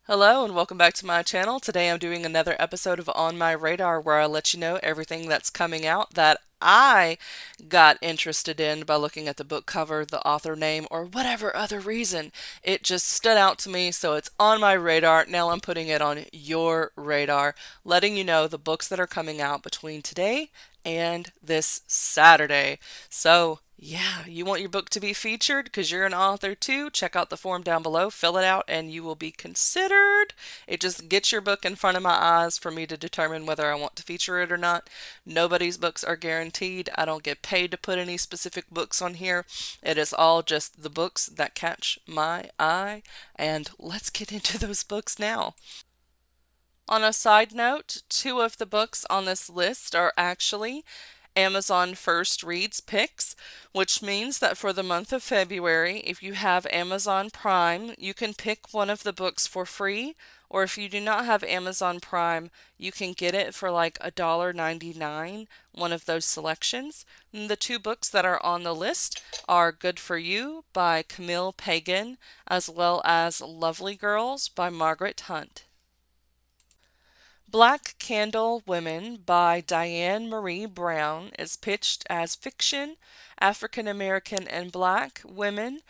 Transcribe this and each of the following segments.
Hello and welcome back to my channel. Today I'm doing another episode of On My Radar where I let you know everything that's coming out that I got interested in by looking at the book cover, the author name, or whatever other reason. It just stood out to me, so it's on my radar. Now I'm putting it on your radar, letting you know the books that are coming out between today and this Saturday. So, yeah, you want your book to be featured because you're an author too? Check out the form down below, fill it out, and you will be considered. It just gets your book in front of my eyes for me to determine whether I want to feature it or not. Nobody's books are guaranteed. I don't get paid to put any specific books on here. It is all just the books that catch my eye. And let's get into those books now. On a side note, two of the books on this list are actually Amazon First Reads picks, which means that for the month of February, if you have Amazon Prime, you can pick one of the books for free, or if you do not have Amazon Prime, you can get it for like $1.99, one of those selections. And the two books that are on the list are Good for You by Camille Pagan, as well as Lovely Girls by Margaret Hunt. Black Candle Women by Diane Marie Brown is pitched as fiction, African American and Black women,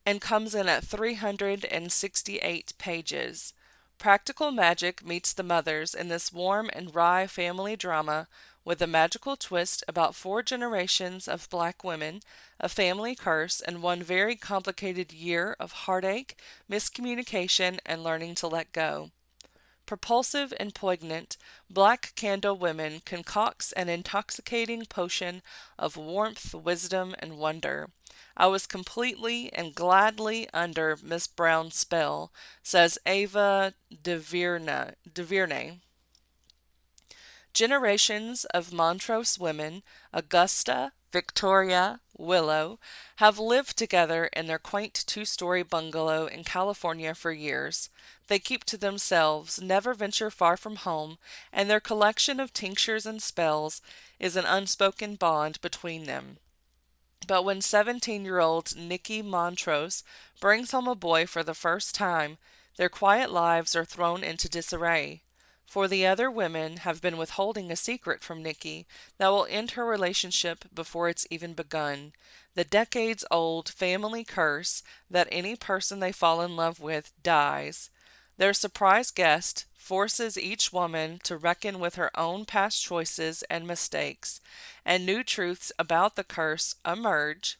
and comes in at 368 pages. Practical magic meets the mothers in this warm and wry family drama with a magical twist about four generations of Black women, a family curse, and one very complicated year of heartache, miscommunication, and learning to let go. Propulsive and poignant, Black Candle Women concocts an intoxicating potion of warmth, wisdom, and wonder. I was completely and gladly under Miss Brown's spell, says Ava DeVernay. Generations of Montrose women, Augusta, Victoria, Willow, have lived together in their quaint two-story bungalow in California for years. They keep to themselves, never venture far from home, and their collection of tinctures and spells is an unspoken bond between them. But when 17-year-old Nikki Montrose brings home a boy for the first time, their quiet lives are thrown into disarray. For the other women have been withholding a secret from Nikki that will end her relationship before it's even begun. The decades-old family curse that any person they fall in love with dies. Their surprise guest forces each woman to reckon with her own past choices and mistakes, and new truths about the curse emerge.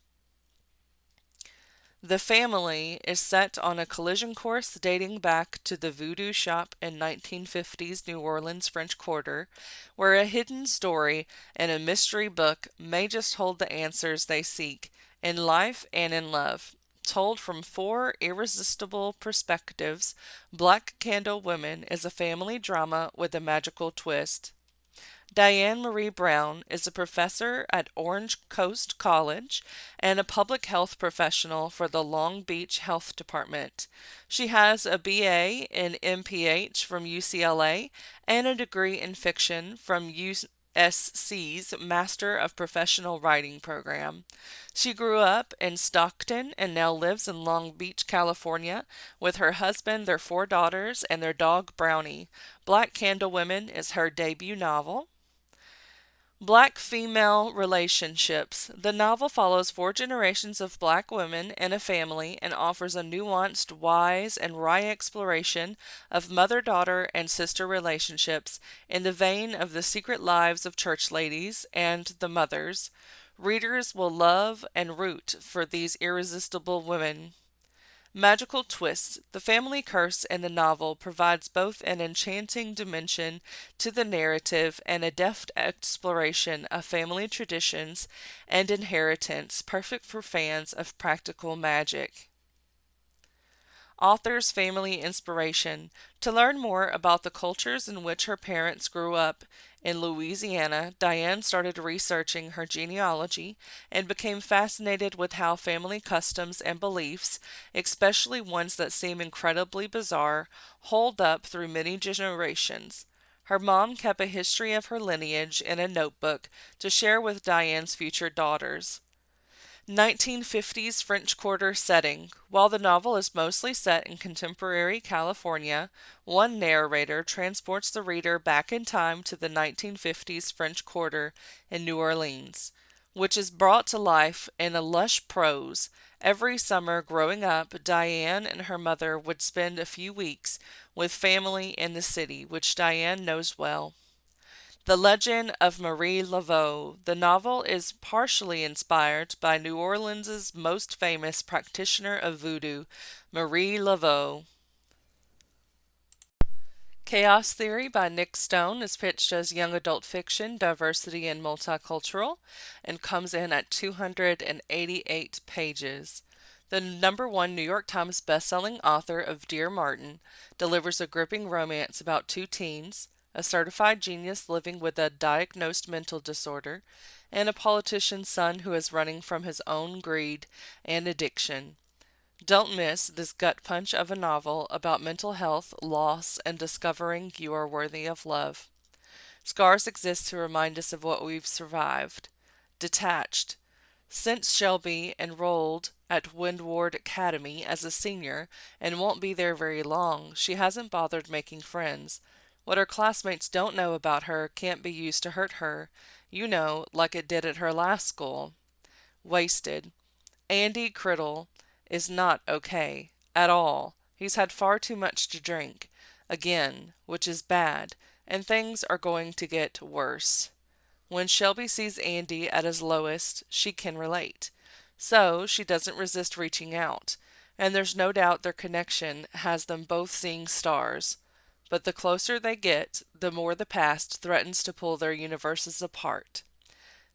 The family is set on a collision course dating back to the voodoo shop in 1950s New Orleans French Quarter, where a hidden story in a mystery book may just hold the answers they seek, in life and in love. Told from four irresistible perspectives, Black Candle Women is a family drama with a magical twist. Diane Marie Brown is a professor at Orange Coast College and a public health professional for the Long Beach Health Department. She has a BA in MPH from UCLA and a degree in fiction from USC's Master of Professional Writing program. She grew up in Stockton and now lives in Long Beach, California, with her husband, their four daughters, and their dog Brownie. Black Candle Women is her debut novel. Black Female Relationships. The novel follows four generations of Black women in a family and offers a nuanced, wise, and wry exploration of mother-daughter and sister relationships in the vein of The Secret Lives of Church Ladies and The Mothers. Readers will love and root for these irresistible women. Magical twist. The family curse in the novel provides both an enchanting dimension to the narrative and a deft exploration of family traditions and inheritance, perfect for fans of practical magic. Author's family inspiration. To learn more about the cultures in which her parents grew up in Louisiana, Diane started researching her genealogy and became fascinated with how family customs and beliefs, especially ones that seem incredibly bizarre, hold up through many generations. Her mom kept a history of her lineage in a notebook to share with Diane's future daughters. 1950s French Quarter setting. While the novel is mostly set in contemporary California, one narrator transports the reader back in time to the 1950s French Quarter in New Orleans, which is brought to life in a lush prose. Every summer growing up, Diane and her mother would spend a few weeks with family in the city, which Diane knows well. The Legend of Marie Laveau. The novel is partially inspired by New Orleans' most famous practitioner of voodoo, Marie Laveau. Chaos Theory by Nick Stone is pitched as young adult fiction, diversity, and multicultural, and comes in at 288 pages. The number one New York Times bestselling author of Dear Martin delivers a gripping romance about two teens, a certified genius living with a diagnosed mental disorder, and a politician's son who is running from his own greed and addiction. Don't miss this gut punch of a novel about mental health, loss, and discovering you are worthy of love. Scars exist to remind us of what we've survived. Detached. Since Shelby enrolled at Windward Academy as a senior and won't be there very long, she hasn't bothered making friends. What her classmates don't know about her can't be used to hurt her, like it did at her last school. Wasted. Andy Criddle is not okay at all. He's had far too much to drink, again, which is bad, and things are going to get worse. When Shelby sees Andy at his lowest, she can relate. So she doesn't resist reaching out, and there's no doubt their connection has them both seeing stars. But the closer they get, the more the past threatens to pull their universes apart.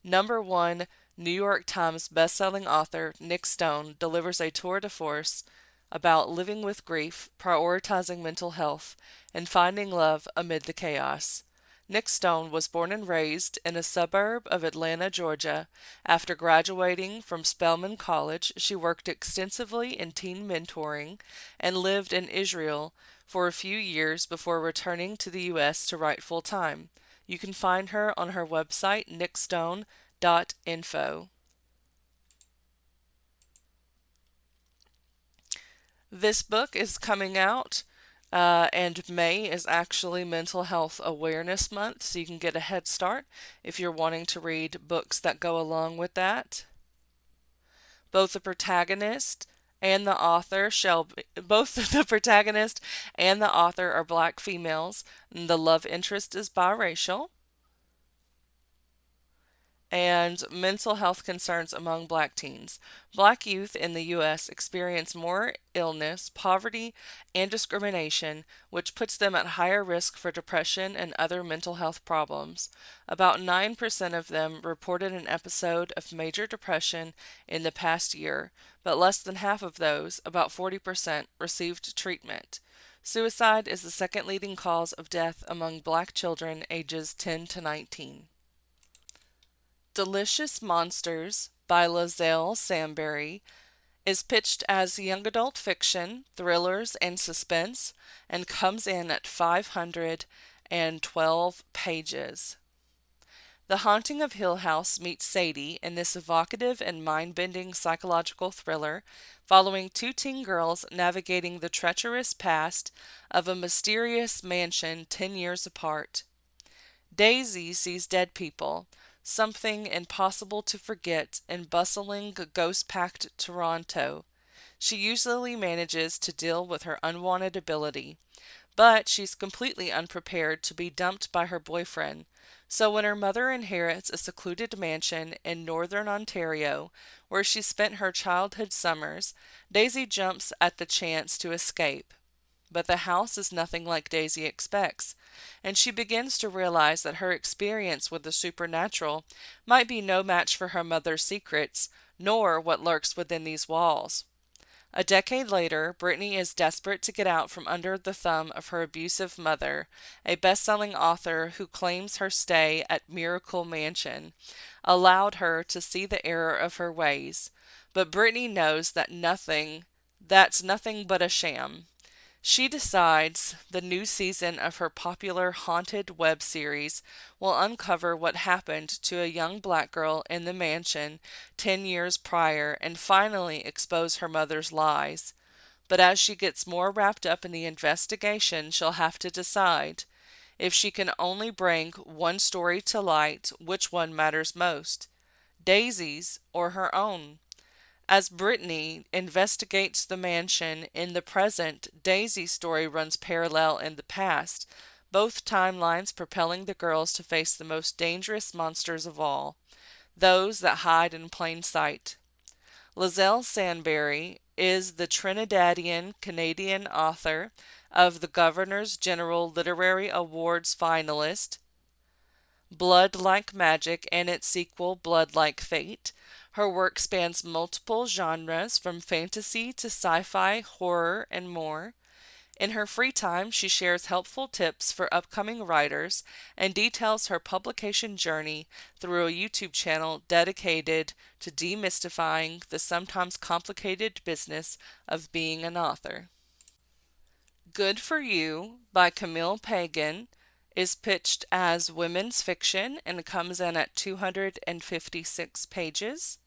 Number one New York Times bestselling author Nick Stone delivers a tour de force about living with grief, prioritizing mental health, and finding love amid the chaos. Nick Stone was born and raised in a suburb of Atlanta, Georgia. After graduating from Spelman College, she worked extensively in teen mentoring and lived in Israel for a few years before returning to the U.S. to write full-time. You can find her on her website, nickstone.info. This book is coming out, and May is actually Mental Health Awareness Month, so you can get a head start if you're wanting to read books that go along with that. Both the protagonist and the author both the protagonist and the author are black females, and the love interest is biracial. And mental health concerns among black teens. Black youth in the U.S. experience more illness, poverty, and discrimination, which puts them at higher risk for depression and other mental health problems. About 9% of them reported an episode of major depression in the past year, but less than half of those, about 40%, received treatment. Suicide is the second leading cause of death among black children ages 10 to 19. Delicious Monsters by Liselle Sambury is pitched as young adult fiction, thrillers, and suspense, and comes in at 512 pages. The Haunting of Hill House meets Sadie in this evocative and mind-bending psychological thriller, following two teen girls navigating the treacherous past of a mysterious mansion 10 years apart. Daisy sees dead people, something impossible to forget in bustling, ghost-packed Toronto. She usually manages to deal with her unwanted ability, but she's completely unprepared to be dumped by her boyfriend. So when her mother inherits a secluded mansion in northern Ontario, where she spent her childhood summers, Daisy jumps at the chance to escape. But the house is nothing like Daisy expects, and she begins to realize that her experience with the supernatural might be no match for her mother's secrets, nor what lurks within these walls. A decade later, Brittany is desperate to get out from under the thumb of her abusive mother, a best-selling author who claims her stay at Miracle Mansion allowed her to see the error of her ways. But Brittany knows that's nothing but a sham. She decides the new season of her popular haunted web series will uncover what happened to a young black girl in the mansion 10 years prior and finally expose her mother's lies. But as she gets more wrapped up in the investigation, she'll have to decide if she can only bring one story to light, which one matters most, Daisy's or her own. As Brittany investigates the mansion in the present, Daisy's story runs parallel in the past, both timelines propelling the girls to face the most dangerous monsters of all, those that hide in plain sight. Liselle Sambury is the Trinidadian Canadian author of the Governor's General Literary Awards finalist, Blood Like Magic, and its sequel, Blood Like Fate. Her work spans multiple genres from fantasy to sci-fi, horror, and more. In her free time, she shares helpful tips for upcoming writers and details her publication journey through a YouTube channel dedicated to demystifying the sometimes complicated business of being an author. Good for You by Camille Pagan is pitched as women's fiction and comes in at 256 pages.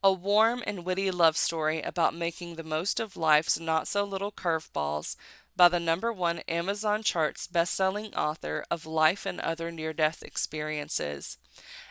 A warm and witty love story about making the most of life's not-so-little curveballs by the #1 Amazon charts best-selling author of Life and Other Near-Death Experiences.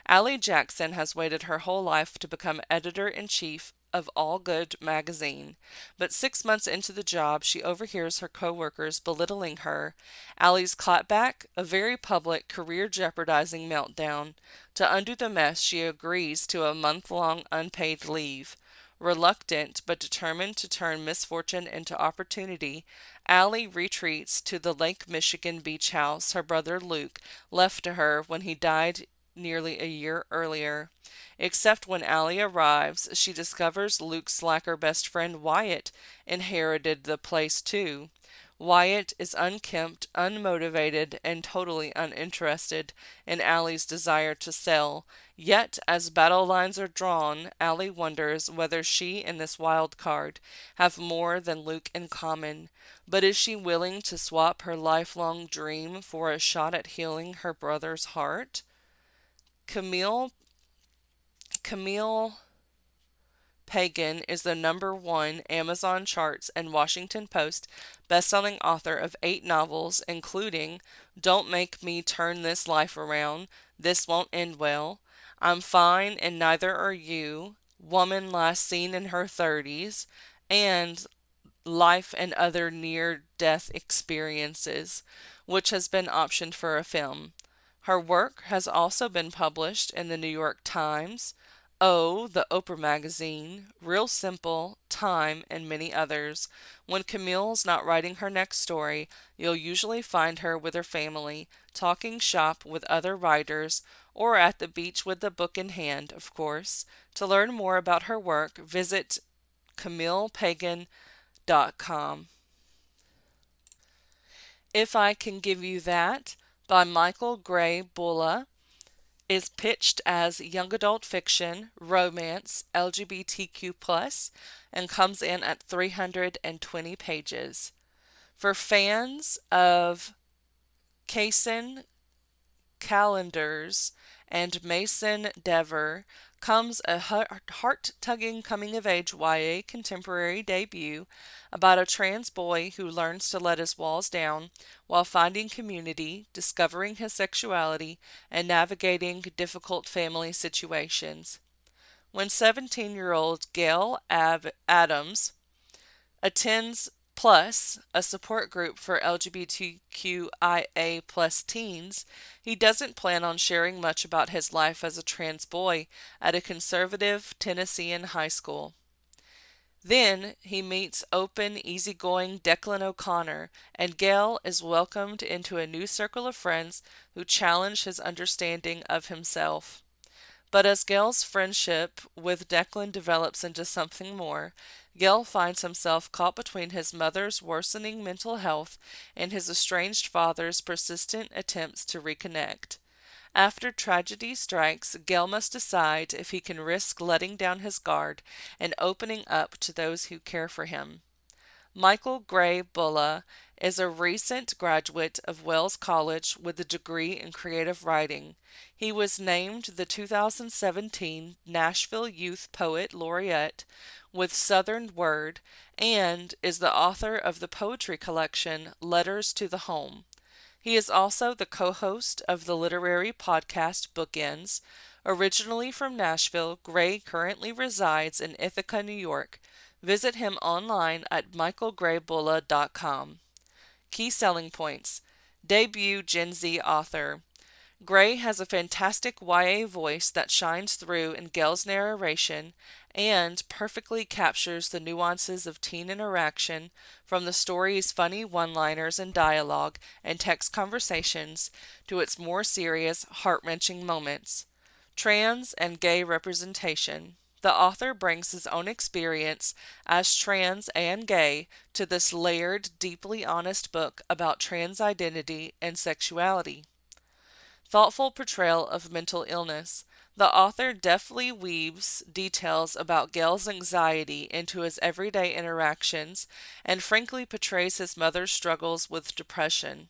Allie Jackson has waited her whole life to become editor-in-chief of All Good magazine, but 6 months into the job, she overhears her coworkers belittling her. Allie's clapback, a very public, career-jeopardizing meltdown. To undo the mess, she agrees to a month-long unpaid leave. Reluctant but determined to turn misfortune into opportunity, Allie retreats to the Lake Michigan beach house her brother Luke left to her when he died nearly a year earlier. Except when Allie arrives, she discovers Luke's slacker best friend Wyatt inherited the place too. Wyatt is unkempt, unmotivated, and totally uninterested in Allie's desire to sell. Yet, as battle lines are drawn, Allie wonders whether she and this wild card have more than Luke in common. But is she willing to swap her lifelong dream for a shot at healing her brother's heart? Camille Pagan is the #1 Amazon charts and Washington Post bestselling author of 8 novels, including Don't Make Me Turn This Life Around, This Won't End Well, I'm Fine and Neither Are You, Woman Last Seen in Her 30s, and Life and Other Near-Death Experiences, which has been optioned for a film. Her work has also been published in the New York Times, the Oprah magazine, Real Simple, Time, and many others. When Camille's not writing her next story, you'll usually find her with her family, talking shop with other writers, or at the beach with the book in hand, of course. To learn more about her work, visit CamillePagan.com. If I Can Give You That by Michael Gray Bulla is pitched as young adult fiction, romance, LGBTQ+, and comes in at 320 pages. For fans of Kaysen Callender's and Mason Dever comes a heart-tugging coming-of-age YA contemporary debut about a trans boy who learns to let his walls down while finding community, discovering his sexuality, and navigating difficult family situations. When 17-year-old Gail Adams attends Plus, a support group for LGBTQIA plus teens, he doesn't plan on sharing much about his life as a trans boy at a conservative Tennessean high school. Then he meets open, easygoing Declan O'Connor, and Gail is welcomed into a new circle of friends who challenge his understanding of himself. But as Gail's friendship with Declan develops into something more, Gail finds himself caught between his mother's worsening mental health and his estranged father's persistent attempts to reconnect. After tragedy strikes, Gail must decide if he can risk letting down his guard and opening up to those who care for him. Michael Gray Bulla is a recent graduate of Wells College with a degree in creative writing. He was named the 2017 Nashville Youth Poet Laureate with Southern Word and is the author of the poetry collection Letters to the Home. He is also the co-host of the literary podcast Bookends. Originally from Nashville, Gray currently resides in Ithaca, New York. Visit him online at michaelgraybulla.com. Key selling points. Debut Gen Z author. Gray has a fantastic YA voice that shines through in Gail's narration and perfectly captures the nuances of teen interaction from the story's funny one-liners and dialogue and text conversations to its more serious, heart-wrenching moments. Trans and gay representation. The author brings his own experience as trans and gay to this layered, deeply honest book about trans identity and sexuality. Thoughtful portrayal of mental illness. The author deftly weaves details about Gail's anxiety into his everyday interactions and frankly portrays his mother's struggles with depression.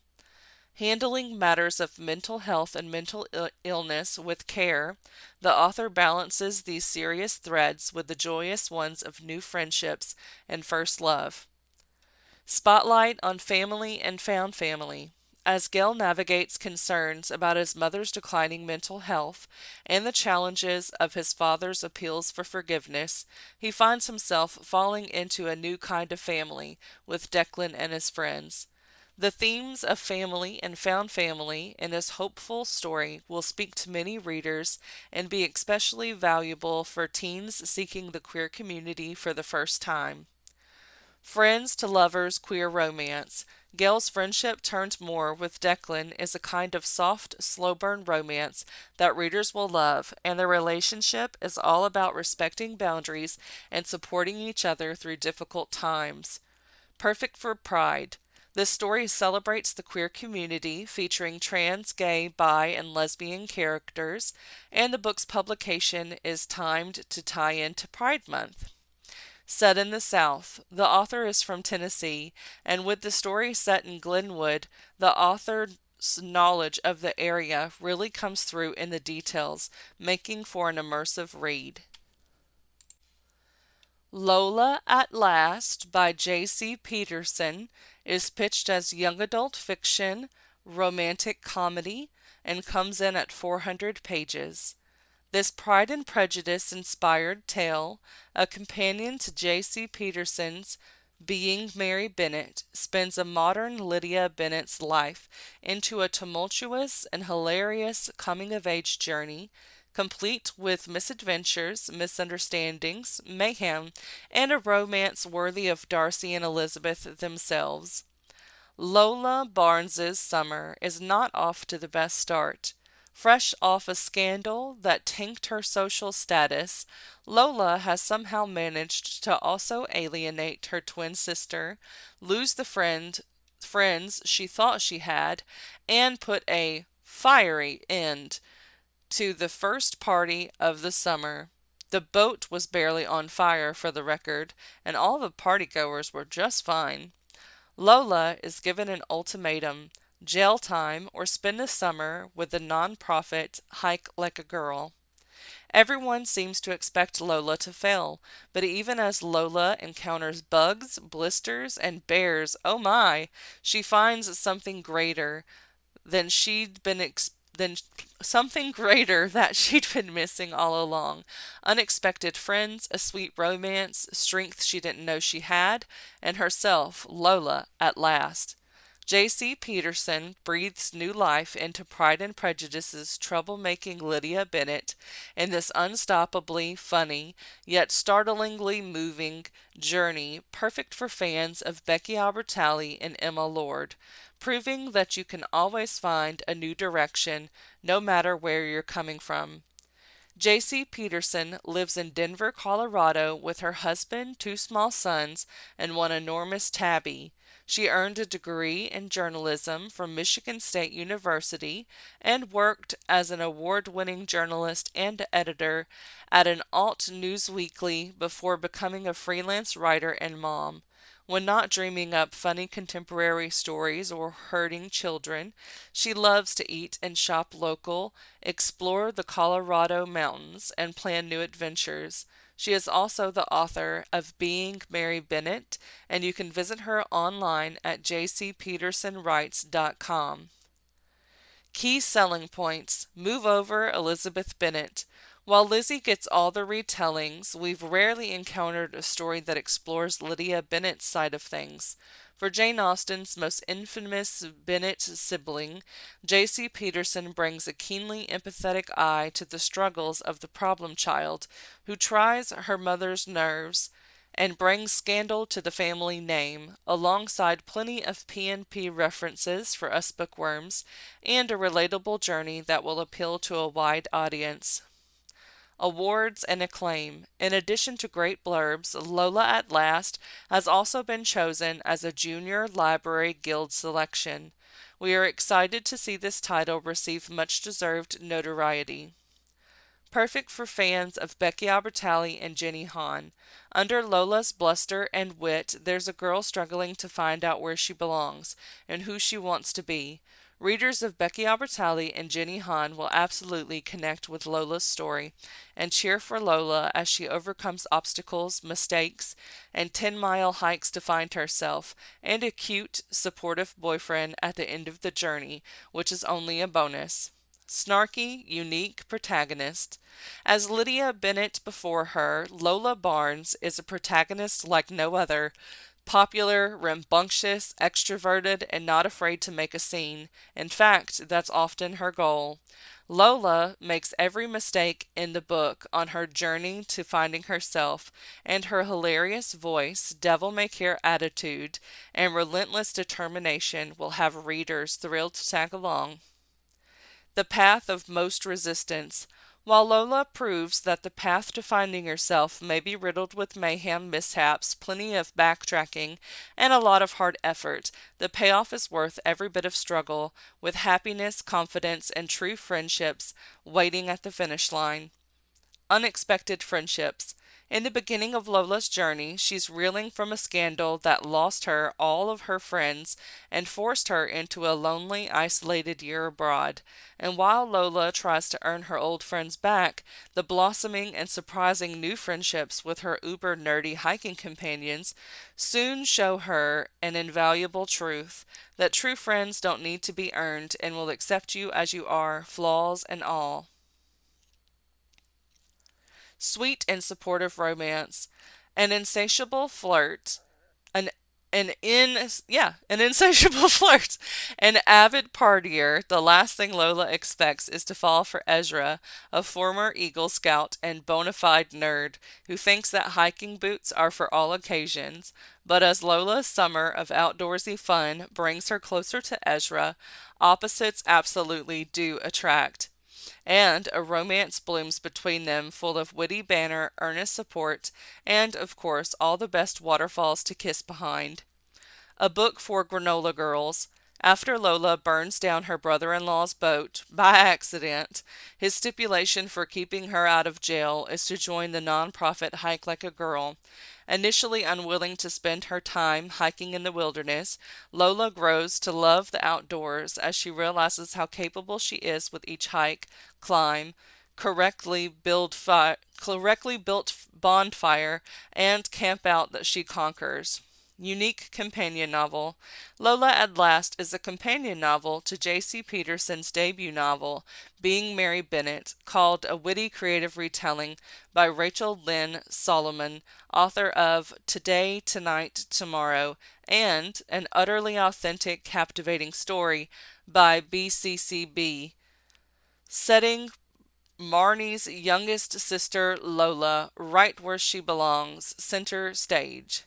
Handling matters of mental health and mental illness with care, the author balances these serious threads with the joyous ones of new friendships and first love. Spotlight on family and found family. As Gale navigates concerns about his mother's declining mental health and the challenges of his father's appeals for forgiveness, he finds himself falling into a new kind of family with Declan and his friends. The themes of family and found family in this hopeful story will speak to many readers and be especially valuable for teens seeking the queer community for the first time. Friends to lovers queer romance. Gail's friendship turned more with Declan is a kind of soft, slow burn romance that readers will love, and their relationship is all about respecting boundaries and supporting each other through difficult times. Perfect for Pride. This story celebrates the queer community, featuring trans, gay, bi, and lesbian characters, and the book's publication is timed to tie into Pride Month. Set in the South. The author is from Tennessee, and with the story set in Glenwood, the author's knowledge of the area really comes through in the details, making for an immersive read. Lola at Last by J.C. Peterson is pitched as young adult fiction, romantic comedy, and comes in at 400 pages. This Pride and Prejudice inspired tale, a companion to J.C. Peterson's Being Mary Bennet, spins a modern Lydia Bennet's life into a tumultuous and hilarious coming-of-age journey, complete with misadventures, misunderstandings, mayhem, and a romance worthy of Darcy and Elizabeth themselves. Lola Barnes's summer is not off to the best start. Fresh off a scandal that tanked her social status, Lola has somehow managed to also alienate her twin sister, lose the friends she thought she had, and put a fiery end to the first party of the summer. The boat was barely on fire, for the record, and all the partygoers were just fine. Lola is given an ultimatum: jail time or spend the summer with the non-profit Hike Like a Girl. Everyone seems to expect Lola to fail, but even as Lola encounters bugs, blisters, and bears, oh my, she finds something greater than something greater that she'd been missing all along. Unexpected friends, a sweet romance, strength she didn't know she had, and herself, Lola, at last. J.C. Peterson breathes new life into Pride and Prejudice's troublemaking Lydia Bennet in this unstoppably funny, yet startlingly moving journey, perfect for fans of Becky Albertalli and Emma Lord, proving that you can always find a new direction no matter where you're coming from. J.C. Peterson lives in Denver, Colorado with her husband, two small sons, and one enormous tabby. She earned a degree in journalism from Michigan State University and worked as an award-winning journalist and editor at an alt news weekly before becoming a freelance writer and mom. When not dreaming up funny contemporary stories or hurting children, she loves to eat and shop local, explore the Colorado mountains, and plan new adventures. She is also the author of Being Mary Bennett, and you can visit her online at jcpetersonwrites.com. Key selling points. Move over Elizabeth Bennet. While Lizzie gets all the retellings, we've rarely encountered a story that explores Lydia Bennet's side of things. For Jane Austen's most infamous Bennet sibling, J.C. Peterson brings a keenly empathetic eye to the struggles of the problem child who tries her mother's nerves and brings scandal to the family name, alongside plenty of P&P references for us bookworms, and a relatable journey that will appeal to a wide audience. Awards and acclaim. In addition to great blurbs, Lola at Last has also been chosen as a Junior Library Guild selection. We are excited to see this title receive much deserved notoriety. Perfect for fans of Becky Albertalli and Jenny Han. Under Lola's bluster and wit, there's a girl struggling to find out where she belongs and who she wants to be. Readers of Becky Albertalli and Jenny Han will absolutely connect with Lola's story and cheer for Lola as she overcomes obstacles, mistakes, and 10-mile hikes to find herself, and a cute, supportive boyfriend at the end of the journey, which is only a bonus. Snarky, unique protagonist. As Lydia Bennet before her, Lola Barnes is a protagonist like no other. Popular, rambunctious, extroverted, and not afraid to make a scene. In fact, that's often her goal. Lola makes every mistake in the book on her journey to finding herself, and her hilarious voice, devil-may-care attitude, and relentless determination will have readers thrilled to tag along. The path of most resistance. While Lola proves that the path to finding herself may be riddled with mayhem, mishaps, plenty of backtracking, and a lot of hard effort, the payoff is worth every bit of struggle, with happiness, confidence, and true friendships waiting at the finish line. Unexpected friendships. In the beginning of Lola's journey, she's reeling from a scandal that lost her all of her friends and forced her into a lonely, isolated year abroad. And while Lola tries to earn her old friends back, the blossoming and surprising new friendships with her uber nerdy hiking companions soon show her an invaluable truth that true friends don't need to be earned and will accept you as you are, flaws and all. Sweet and supportive romance, an insatiable flirt, an an insatiable flirt, an avid partier. The last thing Lola expects is to fall for Ezra, a former Eagle Scout and bona fide nerd who thinks that hiking boots are for all occasions. But as Lola's summer of outdoorsy fun brings her closer to Ezra, opposites absolutely do attract, and a romance blooms between them full of witty banter, earnest support, and, of course, all the best waterfalls to kiss behind. A book for granola girls. After Lola burns down her brother-in-law's boat by accident, his stipulation for keeping her out of jail is to join the non-profit Hike Like a Girl. Initially unwilling to spend her time hiking in the wilderness, Lola grows to love the outdoors as she realizes how capable she is with each hike, climb, correctly built bonfire, and camp out that she conquers. Unique companion novel. Lola at Last is a companion novel to J.C. Peterson's debut novel, Being Mary Bennett, called a witty creative retelling by Rachel Lynn Solomon, author of Today, Tonight, Tomorrow, and an utterly authentic, captivating story by BCCB, setting Marnie's youngest sister Lola right where she belongs, center stage.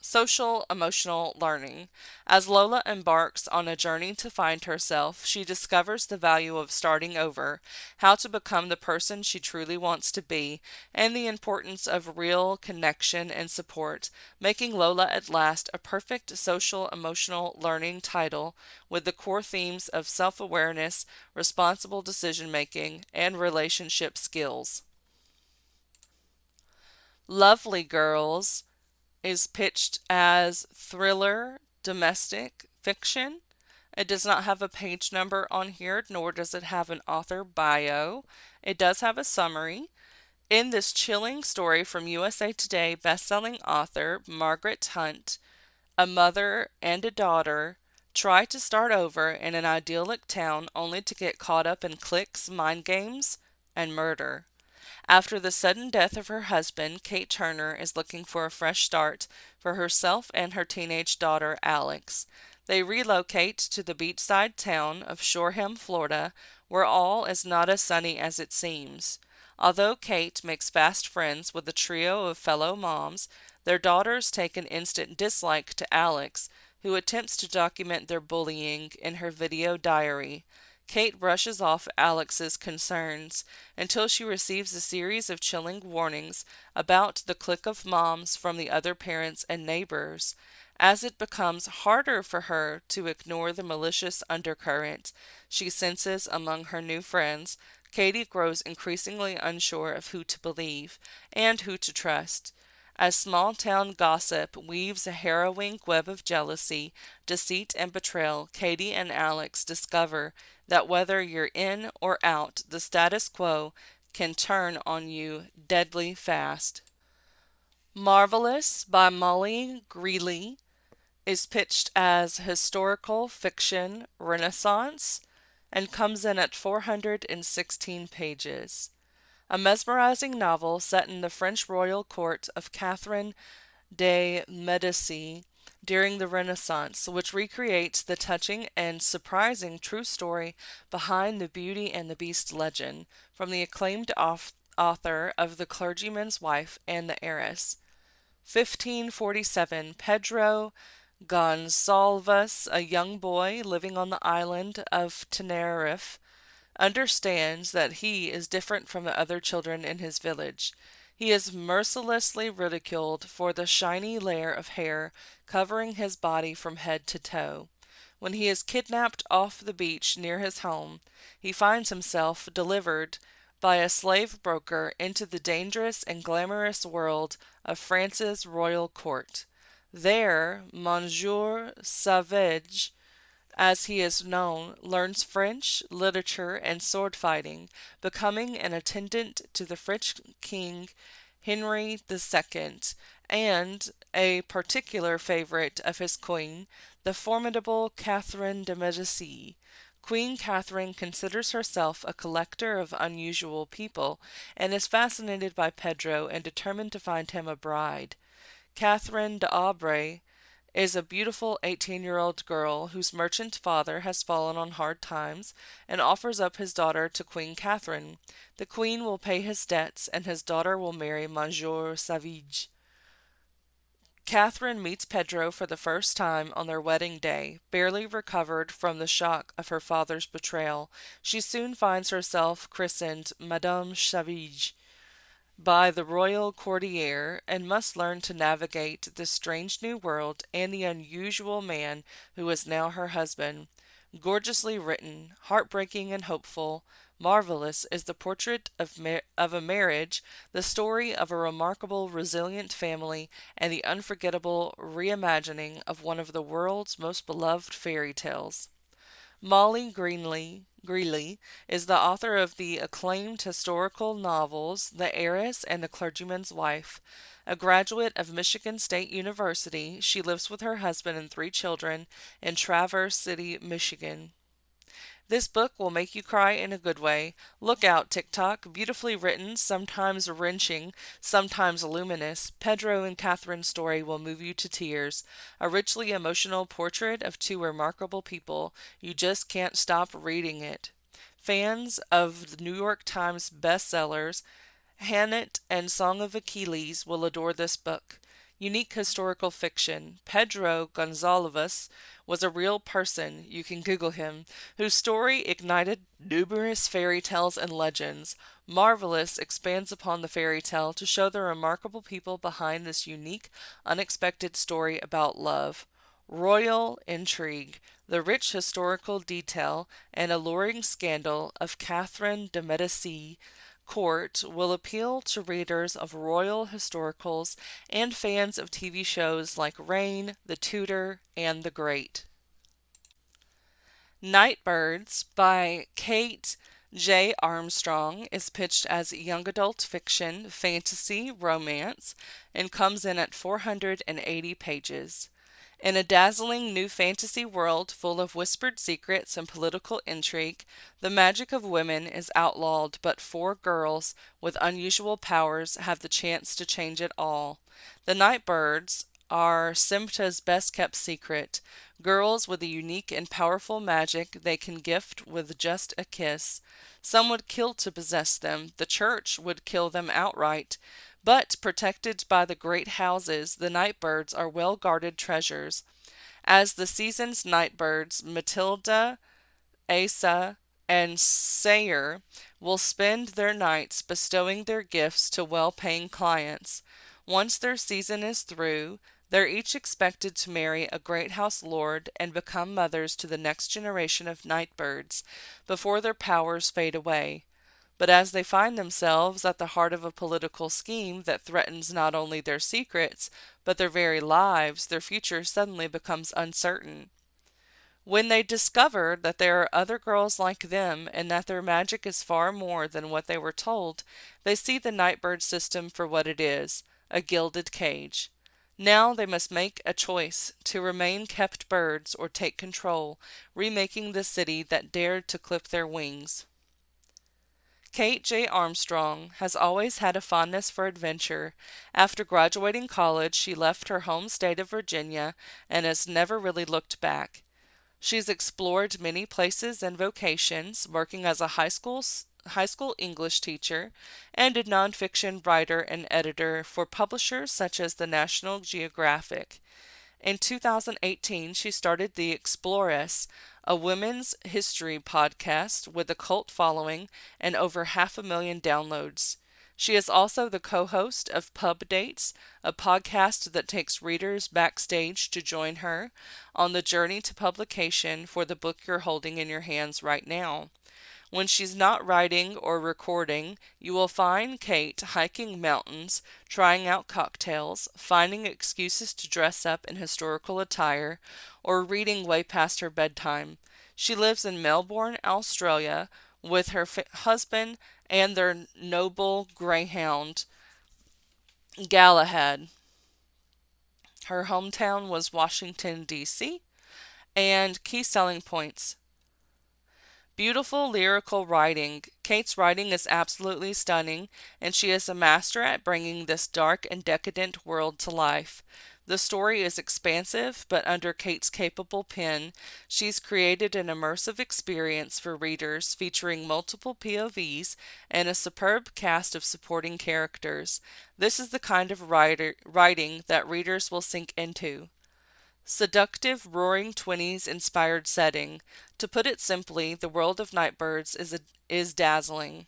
Social emotional learning. As Lola embarks on a journey to find herself, she discovers the value of starting over, how to become the person she truly wants to be, and the importance of real connection and support, making Lola at Last a perfect social emotional learning title with the core themes of self-awareness, responsible decision-making, and relationship skills. Lovely girls. is pitched as thriller, domestic fiction. It does not have a page number on here, nor does it have an author bio. It does have a summary. In this chilling story from USA Today bestselling author Margaret Hunt, a mother and a daughter try to start over in an idyllic town only to get caught up in cliques, mind games, and murder. After the sudden death of her husband, Kate Turner is looking for a fresh start for herself and her teenage daughter, Alex. They relocate to the beachside town of Shoreham, Florida, where all is not as sunny as it seems. Although Kate makes fast friends with a trio of fellow moms, their daughters take an instant dislike to Alex, who attempts to document their bullying in her video diary. Kate brushes off Alex's concerns until she receives a series of chilling warnings about the clique of moms from the other parents and neighbors. As it becomes harder for her to ignore the malicious undercurrent she senses among her new friends, Katie grows increasingly unsure of who to believe and who to trust. As small town gossip weaves a harrowing web of jealousy, deceit, and betrayal, Katie and Alex discover that whether you're in or out, the status quo can turn on you deadly fast. Marvelous by Molly Greeley is pitched as historical fiction renaissance and comes in at 416 pages. A mesmerizing novel set in the French royal court of Catherine de' Medici during the Renaissance, which recreates the touching and surprising true story behind the Beauty and the Beast legend from the acclaimed author of The Clergyman's Wife and the Heiress. 1547, Pedro Gonçalves, a young boy living on the island of Tenerife, understands that he is different from the other children in his village. He is mercilessly ridiculed for the shiny layer of hair covering his body from head to toe. When he is kidnapped off the beach near his home, he finds himself delivered by a slave broker into the dangerous and glamorous world of France's royal court. There, Monsieur Savage, as he is known, learns French, literature, and sword fighting, becoming an attendant to the French King Henry II, and a particular favorite of his queen, the formidable Catherine de' Medici. Queen Catherine considers herself a collector of unusual people, and is fascinated by Pedro and determined to find him a bride. Catherine d'Aubray is a beautiful 18-year-old girl whose merchant father has fallen on hard times and offers up his daughter to Queen Catherine. The queen will pay his debts, and his daughter will marry Monsieur Savage. Catherine meets Pedro for the first time on their wedding day. Barely recovered from the shock of her father's betrayal, she soon finds herself christened Madame Savage by the royal courtier, and must learn to navigate this strange new world and the unusual man who is now her husband. Gorgeously written, heartbreaking and hopeful, marvelous is the portrait of a marriage, the story of a remarkable, resilient family, and the unforgettable reimagining of one of the world's most beloved fairy tales. Molly Greeley is the author of the acclaimed historical novels The Heiress and The Clergyman's Wife. A graduate of Michigan State University, she lives with her husband and 3 children in Traverse City, Michigan. This book will make you cry in a good way. Look out, TikTok. Beautifully written, sometimes wrenching, sometimes luminous, Pedro and Catherine's story will move you to tears. A richly emotional portrait of 2 remarkable people. You just can't stop reading it. Fans of the New York Times bestsellers Hanet and Song of Achilles will adore this book. Unique historical fiction. Pedro Gonçalves was a real person, you can Google him, whose story ignited numerous fairy tales and legends. Marvelous expands upon the fairy tale to show the remarkable people behind this unique, unexpected story about love. Royal intrigue, the rich historical detail and alluring scandal of Catherine de' Medici court will appeal to readers of royal historicals and fans of TV shows like Reign, The Tudor, and The Great. Nightbirds by Kate J. Armstrong is pitched as young adult fiction, fantasy, romance, and comes in at 480 pages. In a dazzling new fantasy world full of whispered secrets and political intrigue, the magic of women is outlawed, but four girls with unusual powers have the chance to change it all. The Nightbirds are Simta's best kept secret, girls with a unique and powerful magic they can gift with just a kiss. Some would kill to possess them, the church would kill them outright. But protected by the great houses, the Nightbirds are well-guarded treasures. As the season's Nightbirds, Matilda, Asa, and Sayer will spend their nights bestowing their gifts to well-paying clients. Once their season is through, they're each expected to marry a great house lord and become mothers to the next generation of Nightbirds before their powers fade away. But as they find themselves at the heart of a political scheme that threatens not only their secrets, but their very lives, their future suddenly becomes uncertain. When they discover that there are other girls like them and that their magic is far more than what they were told, they see the Nightbird system for what it is, a gilded cage. Now they must make a choice to remain kept birds or take control, remaking the city that dared to clip their wings. Kate J. Armstrong has always had a fondness for adventure. After graduating college, she left her home state of Virginia and has never really looked back. She's explored many places and vocations, working as a high school English teacher and a nonfiction writer and editor for publishers such as the National Geographic. In 2018, she started The Exploress, a women's history podcast with a cult following and over 500,000 downloads. She is also the co-host of Pub Dates, a podcast that takes readers backstage to join her on the journey to publication for the book you're holding in your hands right now. When she's not writing or recording, you will find Kate hiking mountains, trying out cocktails, finding excuses to dress up in historical attire, or reading way past her bedtime. She lives in Melbourne, Australia, with her husband and their noble greyhound, Galahad. Her hometown was Washington, D.C., and key selling points. Beautiful lyrical writing. Kate's writing is absolutely stunning, and she is a master at bringing this dark and decadent world to life. The story is expansive, but under Kate's capable pen, she's created an immersive experience for readers featuring multiple POVs and a superb cast of supporting characters. This is the kind of writing that readers will sink into. Seductive Roaring Twenties inspired setting. To put it simply, the world of Nightbirds is dazzling.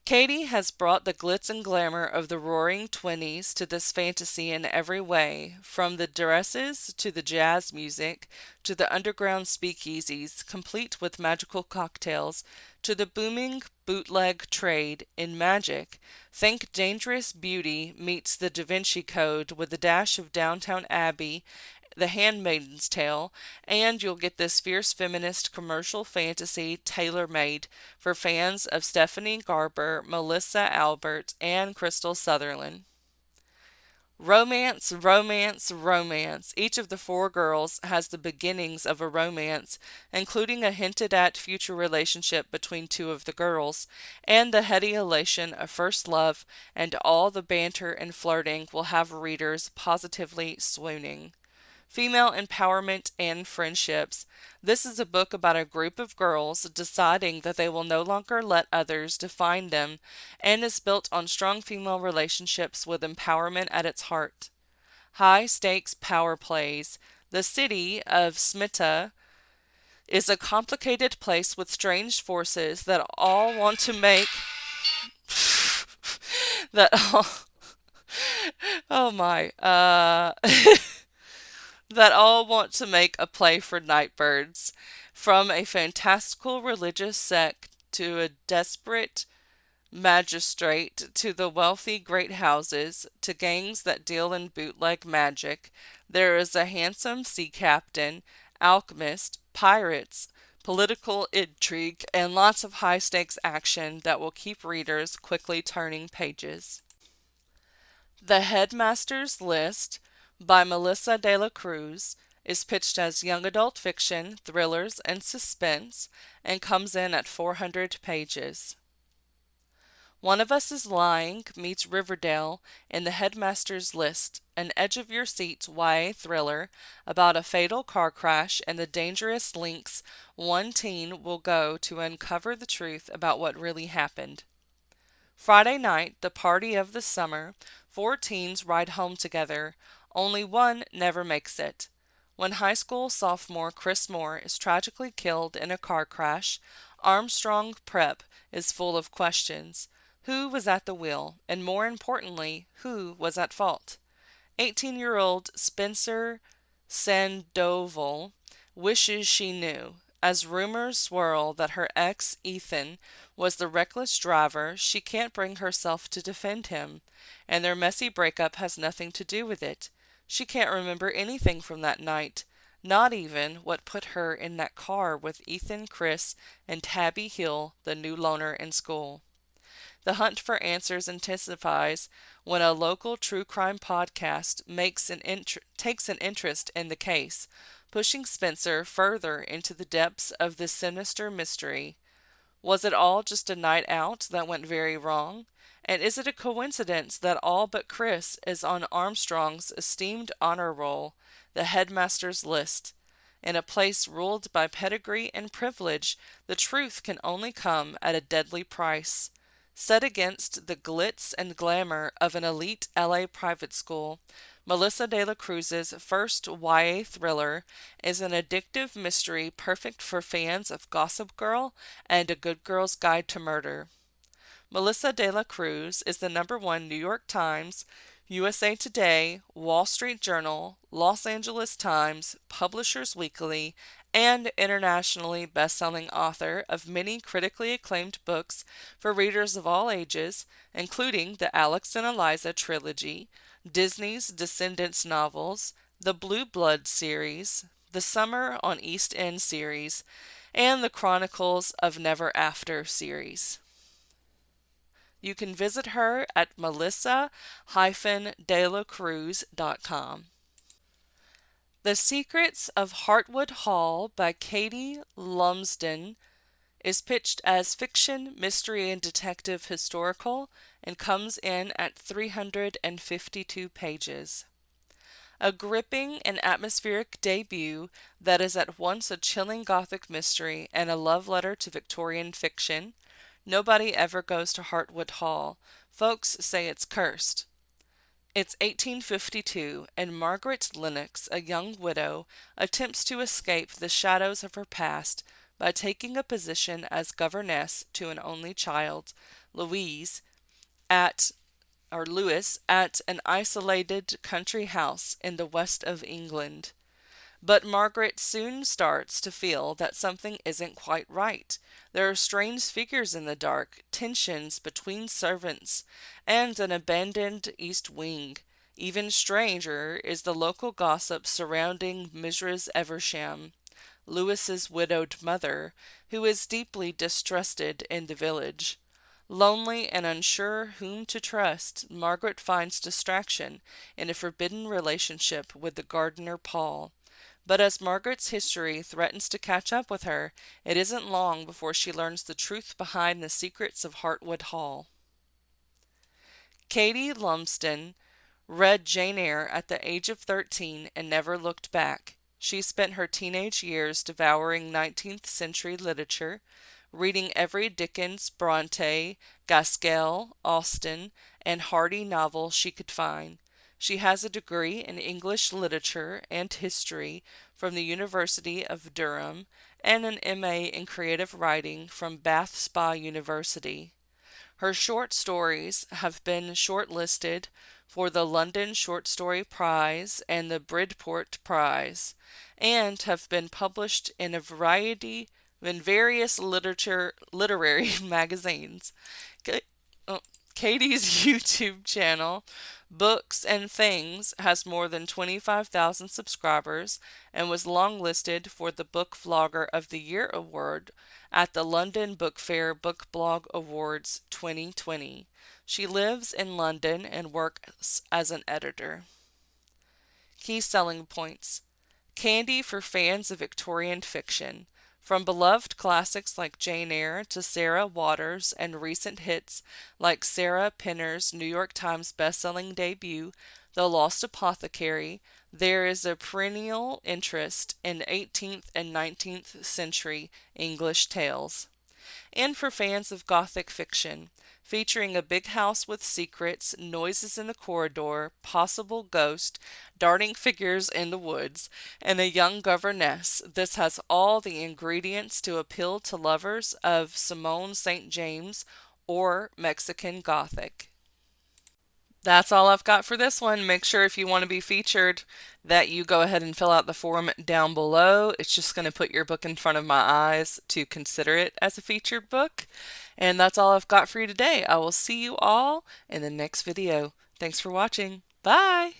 Katie has brought the glitz and glamour of the Roaring Twenties to this fantasy in every way, from the dresses to the jazz music to the underground speakeasies, complete with magical cocktails, to the booming bootleg trade in magic. Think Dangerous Beauty meets the Da Vinci Code with a dash of Downtown Abbey, The Handmaid's Tale, and you'll get this fierce feminist commercial fantasy tailor-made for fans of Stephanie Garber, Melissa Albert, and Crystal Sutherland. Romance, romance, romance. Each of the four girls has the beginnings of a romance, including a hinted-at future relationship between two of the girls, and the heady elation of first love, and all the banter and flirting will have readers positively swooning. Female empowerment and friendships. This is a book about a group of girls deciding that they will no longer let others define them, and is built on strong female relationships with empowerment at its heart. High stakes power plays. The city of Smita is a complicated place with strange forces that all want to make that all oh my that all want to make a play for Nightbirds, from a fantastical religious sect to a desperate magistrate to the wealthy great houses, to gangs that deal in bootleg magic, there is a handsome sea captain, alchemist, pirates, political intrigue, and lots of high stakes action that will keep readers quickly turning pages. The Headmaster's List by Melissa de la Cruz is pitched as young adult fiction, thrillers, and suspense, and comes in at 400 pages. One of Us is Lying meets Riverdale in The Headmaster's List, an edge-of-your-seat YA thriller about a fatal car crash and the dangerous lengths one teen will go to uncover the truth about what really happened. Friday night, the party of the summer, 4 teens ride home together. Only one never makes it. When high school sophomore Chris Moore is tragically killed in a car crash, Armstrong Prep is full of questions. Who was at the wheel? And more importantly, who was at fault? 18-year-old Spencer Sandoval wishes she knew. As rumors swirl that her ex, Ethan, was the reckless driver, she can't bring herself to defend him, and their messy breakup has nothing to do with it. She can't remember anything from that night, not even what put her in that car with Ethan, Chris, and Tabby Hill, the new loner in school. The hunt for answers intensifies when a local true crime podcast takes an interest in the case, pushing Spencer further into the depths of this sinister mystery. Was it all just a night out that went very wrong? And is it a coincidence that all but Chris is on Armstrong's esteemed honor roll, the Headmaster's List? In a place ruled by pedigree and privilege, the truth can only come at a deadly price. Set against the glitz and glamour of an elite LA private school, Melissa de la Cruz's first YA thriller is an addictive mystery perfect for fans of Gossip Girl and A Good Girl's Guide to Murder. Melissa de la Cruz is the #1 New York Times, USA Today, Wall Street Journal, Los Angeles Times, Publishers Weekly, and internationally best-selling author of many critically acclaimed books for readers of all ages, including the Alex and Eliza trilogy, Disney's Descendants novels, the Blue Blood series, the Summer on East End series, and the Chronicles of Never After series. You can visit her at melissa-delacruz.com. The Secrets of Hartwood Hall by Katie Lumsden is pitched as fiction, mystery, and detective historical and comes in at 352 pages. A gripping and atmospheric debut that is at once a chilling gothic mystery and a love letter to Victorian fiction. Nobody ever goes to Hartwood Hall. Folks say it's cursed. It's 1852, and Margaret Lennox, a young widow, attempts to escape the shadows of her past by taking a position as governess to an only child, Louis, at an isolated country house in the west of England. But Margaret soon starts to feel that something isn't quite right. There are strange figures in the dark, tensions between servants, and an abandoned East Wing. Even stranger is the local gossip surrounding Mrs. Eversham, Louis's widowed mother, who is deeply distrusted in the village. Lonely and unsure whom to trust, Margaret finds distraction in a forbidden relationship with the gardener Paul. But as Margaret's history threatens to catch up with her, it isn't long before she learns the truth behind the secrets of Hartwood Hall. Katie Lumsden read Jane Eyre at the age of 13 and never looked back. She spent her teenage years devouring 19th century literature, reading every Dickens, Bronte, Gaskell, Austen, and Hardy novel she could find. She has a degree in English literature and history from the University of Durham and an MA in creative writing from Bath Spa University. Her short stories have been shortlisted for the London Short Story Prize and the Bridport Prize, and have been published in various literary magazines. Katie's YouTube channel, Books and Things, has more than 25,000 subscribers and was longlisted for the Book Vlogger of the Year award at the London Book Fair Book Blog Awards 2020. She lives in London and works as an editor. Key selling points: candy for fans of Victorian fiction. From beloved classics like Jane Eyre to Sarah Waters and recent hits like Sarah Penner's New York Times bestselling debut, The Lost Apothecary, there is a perennial interest in 18th and 19th century English tales. And for fans of Gothic fiction, featuring a big house with secrets, noises in the corridor, possible ghost, darting figures in the woods, and a young governess, this has all the ingredients to appeal to lovers of Simone St. James or Mexican Gothic. That's all I've got for this one. Make sure if you want to be featured that you go ahead and fill out the form down below. It's just going to put your book in front of my eyes to consider it as a featured book. And that's all I've got for you today. I will see you all in the next video. Thanks for watching. Bye!